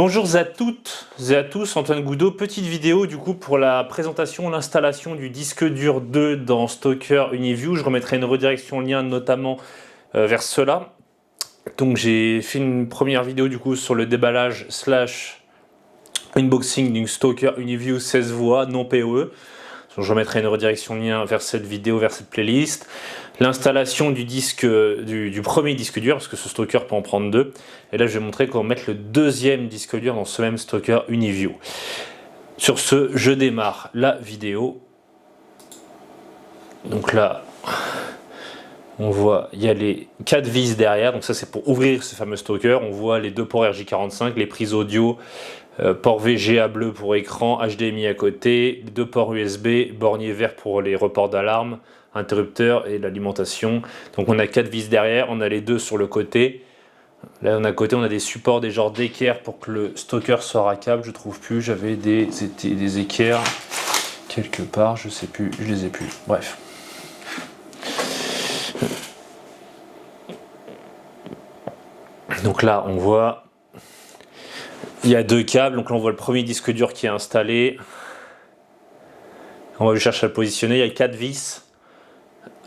Bonjour à toutes et à tous, Antoine Goudot, petite vidéo du coup pour la présentation, l'installation du disque dur 2 dans Stalker Uniview. Je remettrai une redirection lien notamment vers cela. Donc j'ai fait une première vidéo du coup sur le déballage slash unboxing d'une Stalker Uniview 16 voix non PoE. Je remettrai une redirection lien vers cette vidéo, vers cette playlist. L'installation du disque, du premier disque dur, parce que ce Stalker peut en prendre deux. Et là, je vais montrer comment mettre le deuxième disque dur dans ce même Stalker Uniview. Sur ce, je démarre la vidéo. Donc là, on voit, il y a les 4 vis derrière. Donc ça, c'est pour ouvrir ce fameux Stalker. On voit les deux ports RJ45, les prises audio, port VGA bleu pour écran, HDMI à côté, 2 ports USB, bornier vert pour les reports d'alarme, interrupteur et l'alimentation. Donc on a 4 vis derrière, on a les deux sur le côté. Là on a à côté, on a des supports, des genres d'équerres pour que le Stalker soit rackable. Je trouve plus, j'avais des équerres quelque part, je sais plus, je les ai plus. Bref. Donc là on voit, il y a 2 câbles, donc là on voit le premier disque dur qui est installé. On va lui chercher à le positionner, il y a 4 vis.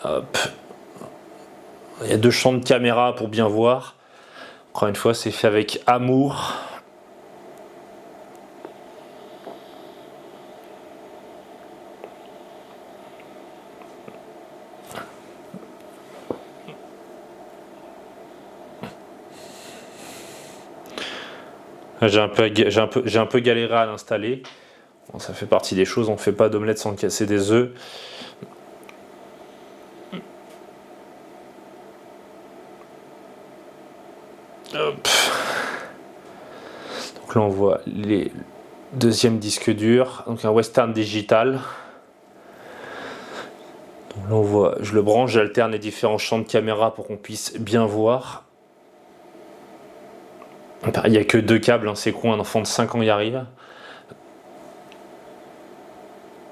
Hop. Il y a 2 champs de caméra pour bien voir. Encore une fois, c'est fait avec amour. J'ai un peu galéré à l'installer. Bon, ça fait partie des choses, on ne fait pas d'omelette sans casser des œufs. Hop. Donc là on voit les deuxièmes disques durs, donc un Western Digital. Donc là on voit, je le branche, j'alterne les différents champs de caméra pour qu'on puisse bien voir. Il n'y a que 2 câbles, hein, c'est con, un enfant de 5 ans y arrive.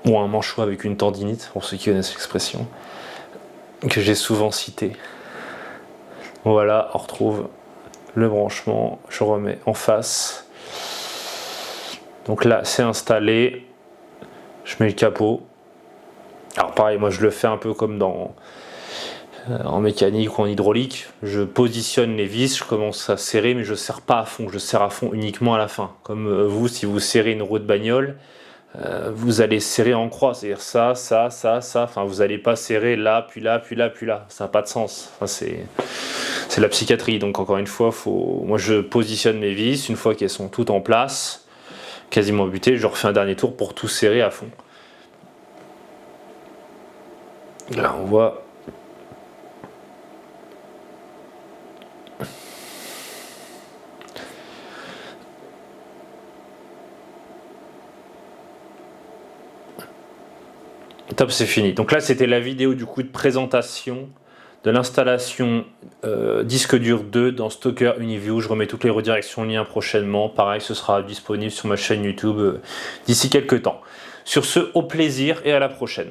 Ou un manchot avec une tendinite, pour ceux qui connaissent l'expression, que j'ai souvent cité. Voilà, on retrouve le branchement, je remets en face. Donc là, c'est installé. Je mets le capot. Alors pareil, moi je le fais un peu comme en mécanique ou en hydraulique. Je positionne les vis, je commence à serrer, mais je ne serre pas à fond. Je serre à fond uniquement à la fin. Comme vous, si vous serrez une roue de bagnole, vous allez serrer en croix, c'est-à-dire ça, ça, ça, ça. Enfin, vous n'allez pas serrer là, puis là, puis là, puis là. Ça n'a pas de sens. Enfin, c'est la psychiatrie. Donc encore une fois, moi je positionne mes vis. Une fois qu'elles sont toutes en place, quasiment butées, je refais un dernier tour pour tout serrer à fond. Là, on voit. Top, c'est fini. Donc là, c'était la vidéo du coup de présentation de l'installation disque dur 2 dans Stalker Uniview. Je remets toutes les redirections liens prochainement. Pareil, ce sera disponible sur ma chaîne YouTube d'ici quelques temps. Sur ce, au plaisir et à la prochaine.